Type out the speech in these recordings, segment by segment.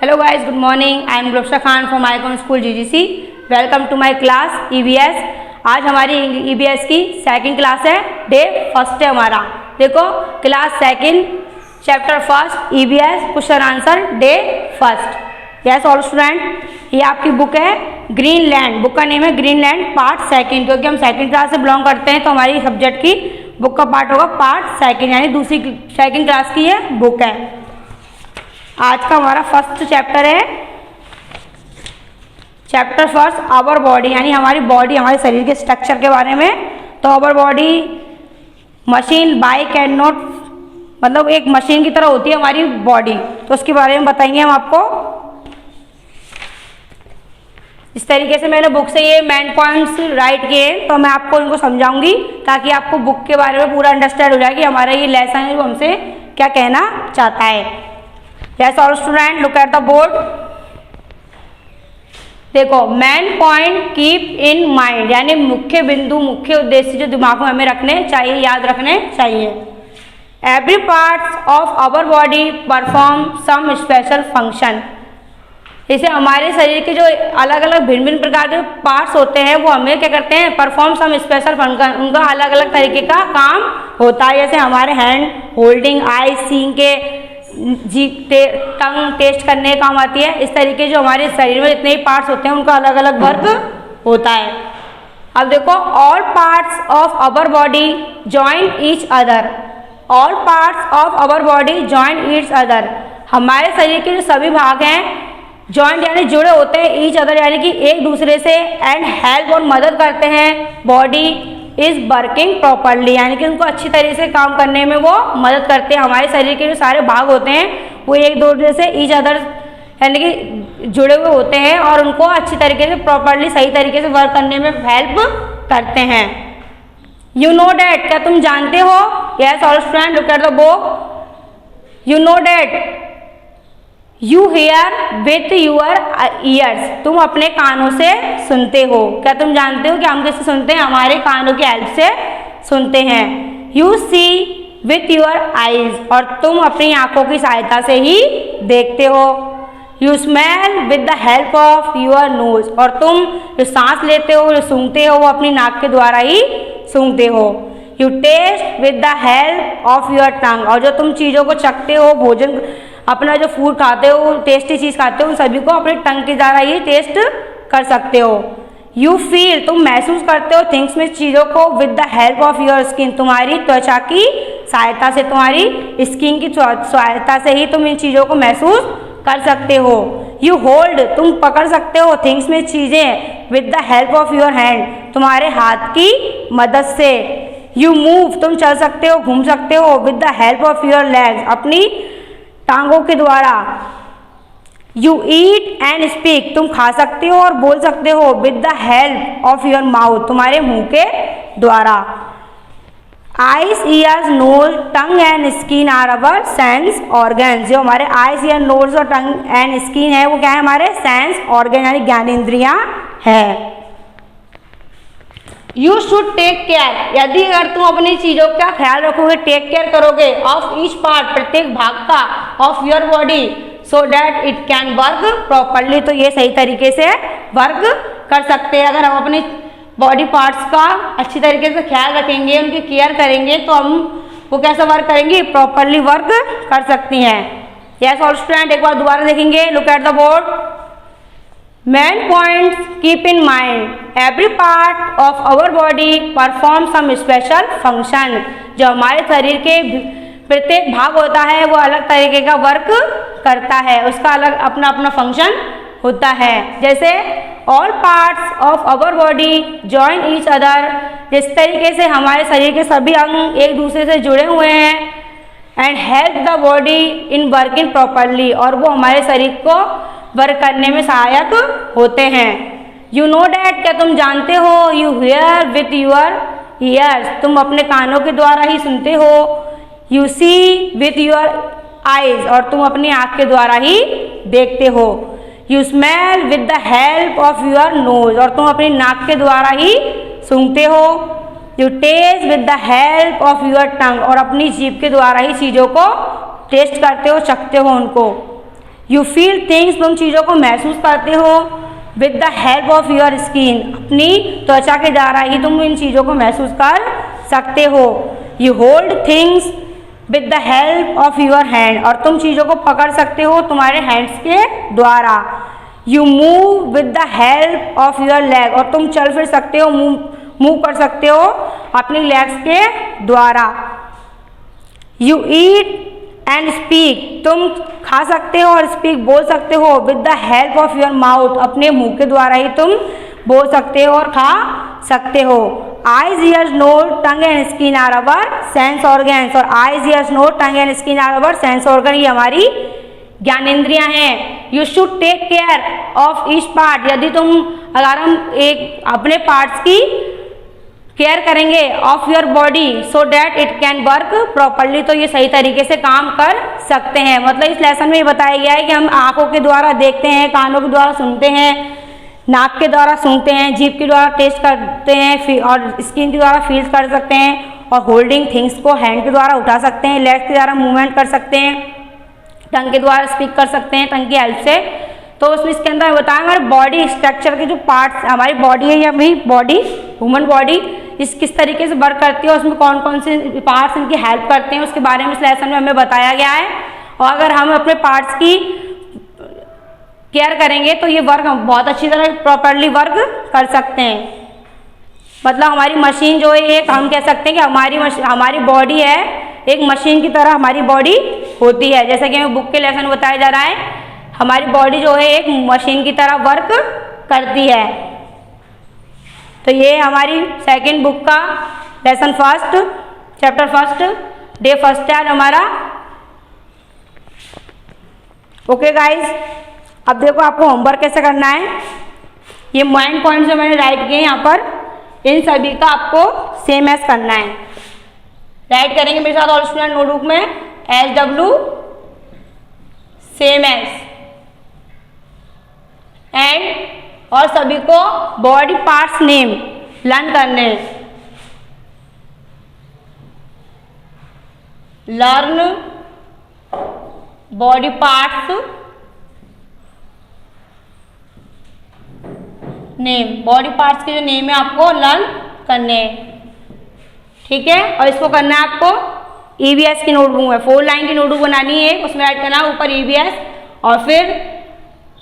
Hello guys, good morning. I am Gulsha Khan from Icon School GGC. Welcome to my class EVS. आज हमारी EVS की second class है, day first है हमारा। देखो class second chapter first EVS question answer day first. Yes all student, ये आपकी book है ग्रीनलैंड। बुक का नेम है ग्रीनलैंड पार्ट सेकंड, क्योंकि हम सेकंड क्लास से बिलोंग करते हैं तो हमारी सब्जेक्ट की बुक का पार्ट होगा पार्ट सेकंड, यानी दूसरी सेकंड क्लास की ये बुक है। आज का हमारा फर्स्ट चैप्टर है, चैप्टर फर्स्ट आवर बॉडी, यानी हमारी बॉडी, हमारे शरीर के स्ट्रक्चर के बारे में। तो our body machine by can not, मतलब एक मशीन की तरह होती है हमारी बॉडी, तो उसके बारे में बताएंगे हम आपको। इस तरीके से मैंने बुक से ये मेन पॉइंट्स राइट किए, तो मैं आपको इनको समझाऊंगी ताकि आपको बुक के बारे में पूरा अंडरस्टैंड हो जाए कि हमारा ये लेसन है वो हमसे क्या कहना चाहता है। Yes all student, look at the board. देखो main point keep in mind, यानी मुख्य बिंदु, मुख्य उद्देश्य जो दिमाग में हमें रखने चाहिए, याद रखने चाहिए। Every part of our body perform some special function. जैसे हमारे शरीर के जो अलग अलग भिन्न भिन्न प्रकार के पार्ट्स होते हैं वो हमें क्या करते हैं, परफॉर्म सम स्पेशल फंक्शन, उनका अलग अलग तरीके का काम होता है। जैसे हमारे हैंड होल्डिंग, आई सीइंग के, टंग टेस्ट करने काम आती है। इस तरीके जो हमारे शरीर में जितने भी पार्ट्स होते हैं उनका अलग अलग वर्क होता है। अब देखो all parts of our body join each other. All parts of our body join each other, हमारे शरीर के जो सभी भाग हैं जॉइंट यानी जुड़े होते हैं, ईच अदर यानी कि एक दूसरे से, एंड हेल्प और मदद करते हैं बॉडी इज वर्किंग प्रॉपरली, यानी कि उनको अच्छी तरीके से काम करने में वो मदद करते हैं। हमारे शरीर के जो सारे भाग होते हैं वो एक दूसरे से ईच अदर यानी कि जुड़े हुए होते हैं और उनको अच्छी तरीके से प्रॉपरली सही तरीके से वर्क करने में हेल्प करते हैं। यू नो डैट, क्या तुम जानते हो? Yes all student, look at the book. You know that you hear with your ears, तुम अपने कानों से सुनते हो। क्या तुम जानते हो कि हम किससे सुनते हैं? हमारे कानों की हेल्प से सुनते हैं। You see with your eyes, और तुम अपनी आंखों की सहायता से ही देखते हो। You smell with the help of your nose, और तुम जो सांस लेते हो, जो सूंघते हो, वो अपनी नाक के द्वारा ही सूंघते हो। You taste with the help of your tongue, और जो तुम चीज़ों को चखते हो, भोजन अपना जो फूड खाते हो, टेस्टी चीज़ खाते हो, उन सभी को अपने टंग के द्वारा ही टेस्ट कर सकते हो। यू फील, तुम महसूस करते हो थिंग्स में, चीज़ों को, with the help of your skin, तुम्हारी त्वचा की सहायता से, तुम्हारी स्किन की सहायता से ही तुम इन चीज़ों को महसूस कर सकते हो। यू होल्ड, तुम पकड़ सकते हो थिंग्स में चीज़ें, with the help of your hand, तुम्हारे हाथ की मदद से। यू मूव, तुम चल सकते हो, घूम सकते हो, with the help of your legs, अपनी टांगों के द्वारा। यू ईट एंड स्पीक, तुम खा सकते हो और बोल सकते हो, with the help of your mouth, तुम्हारे मुंह के द्वारा। Eyes, ears, nose, tongue and skin are our sense organs, जो हमारे आईज, ईयर, नोज और टंग एंड स्किन है वो क्या है? हमारे सेंस ऑर्गन यानी ज्ञानेंद्रियां है। यू शुड टेक केयर, यदि अगर तुम अपनी चीज़ों का ख्याल रखोगे, टेक केयर करोगे ऑफ ईच पार्ट, प्रत्येक भाग का, of your body, so that it can work properly, तो ये सही तरीके से वर्क कर सकते हैं। अगर हम अपने बॉडी पार्ट्स का अच्छी तरीके से ख्याल रखेंगे, उनकी केयर करेंगे, तो हम वो कैसा वर्क करेंगे? प्रॉपरली वर्क कर सकती हैं। यस ऑल स्टूडेंट, एक बार दोबारा देखेंगे, look at the board. Main points keep in mind, every part of our body perform some special function, जो हमारे शरीर के प्रत्येक भाग होता है वो अलग तरीके का वर्क करता है, उसका अलग अपना अपना फंक्शन होता है। जैसे all parts of our body join each other, जिस तरीके से हमारे शरीर के सभी अंग एक दूसरे से जुड़े हुए हैं, and help the body in working properly, और वो हमारे शरीर को वर्क करने में सहायक होते हैं। यू नो डैट, क्या तुम जानते हो? You hear with your ears, तुम अपने कानों के द्वारा ही सुनते हो। You see with your eyes, और तुम अपनी आँख के द्वारा ही देखते हो। You smell with the help of your nose, और तुम अपनी नाक के द्वारा ही सूंघते हो। You taste with the help of your tongue, और अपनी जीभ के द्वारा ही चीज़ों को टेस्ट करते हो, चखते हो उनको। यू फील थिंग्स, तुम चीज़ों को महसूस करते हो with the help of your skin, अपनी त्वचा के द्वारा ही तुम इन चीज़ों को महसूस कर सकते हो। You hold things with the help of your hand, और तुम चीज़ों को पकड़ सकते हो तुम्हारे हैंड्स के द्वारा। You move with the help of your leg, और तुम चल फिर सकते हो, मूव कर सकते हो अपनी लेग्स के द्वारा। यू ईट एंड स्पीक, तुम खा सकते हो और स्पीक बोल सकते हो with the help of your mouth, अपने मुंह के द्वारा ही तुम बोल सकते हो और खा सकते हो। Eyes, ears, nose, tongue and skin are our sense organs, और eyes, ears, nose, tongue and skin are our sense organ, ये हमारी ज्ञानेंद्रियां हैं। You should take care of each part, यदि तुम अगर हम एक अपने पार्ट्स की केयर करेंगे of your body so that it can work properly, तो ये सही तरीके से काम कर सकते हैं। मतलब इस लेसन में ये बताया गया है कि हम आंखों के द्वारा देखते हैं, कानों के द्वारा सुनते हैं, नाक के द्वारा सूंघते हैं, जीभ के द्वारा टेस्ट करते हैं और स्किन के द्वारा फील कर सकते हैं, और होल्डिंग थिंग्स को हैंड के द्वारा उठा सकते हैं, लेग्स के द्वारा मूवमेंट कर सकते हैं, टंग के द्वारा स्पीक कर सकते हैं टंग की हेल्प से। तो उसमें इसके अंदर बताया हमारे बॉडी स्ट्रक्चर के जो पार्ट्स हमारी बॉडी है, या भी बॉडी ह्यूमन बॉडी इस किस तरीके से वर्क करती है, उसमें कौन कौन से पार्ट्स इनकी हेल्प करते हैं, उसके बारे में इस लेसन में हमें बताया गया है। और अगर हम अपने पार्ट्स की केयर करेंगे तो ये वर्क हम बहुत अच्छी तरह प्रॉपरली वर्क कर सकते हैं। मतलब हमारी मशीन जो है, एक हम कह सकते हैं कि हमारी बॉडी है एक मशीन की तरह हमारी बॉडी होती है। जैसा कि हमें बुक के लेसन में बताया जा रहा है, हमारी बॉडी जो है एक मशीन की तरह वर्क करती है। तो ये हमारी सेकंड बुक का lesson first, chapter first, day first है हमारा। ओके गाइज, अब देखो आपको होमवर्क कैसे करना है। ये मेन पॉइंट जो मैंने राइट किए यहाँ पर, इन सभी का आपको सेम एज करना है। राइट करेंगे मेरे साथ ऑल स्टूडेंट नोटबुक में, SW सेम एज, एंड और सभी को बॉडी पार्ट्स नेम लर्न करने। Learn body parts name, body parts के जो नेम है आपको लर्न करने हैं, ठीक है। और इसको करना है आपको EVS की नोटबुक में, 4 लाइन की नोटबुक बनानी है, उसमें राइट करना है ऊपर EVS, और फिर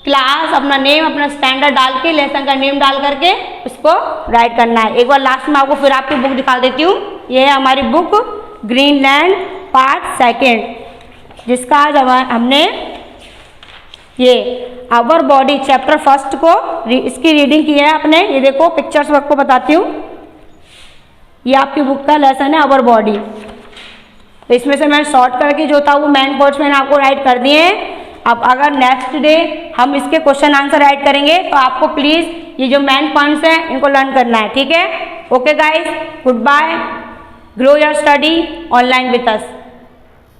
क्लास, अपना नेम, अपना स्टैंडर्ड डाल के, लेसन का नेम डाल करके उसको राइट करना है। एक बार लास्ट में आपको फिर आपकी बुक दिखा देती हूँ। ये है हमारी बुक ग्रीनलैंड पार्ट सेकेंड, जिसका आज हमने ये आवर बॉडी चैप्टर फर्स्ट को इसकी रीडिंग की है आपने। ये देखो पिक्चर्स वर्क को बताती हूँ, ये आपकी बुक का लेसन है आवर बॉडी। तो इसमें से मैं शॉर्ट करके जो था वो मेन पॉइंट्स मैंने आपको राइट कर दिए हैं। अब अगर नेक्स्ट डे हम इसके क्वेश्चन आंसर राइट करेंगे तो आपको प्लीज़ ये जो मेन पॉइंट्स हैं इनको लर्न करना है, ठीक है। Okay guys, good bye, grow your study online with us.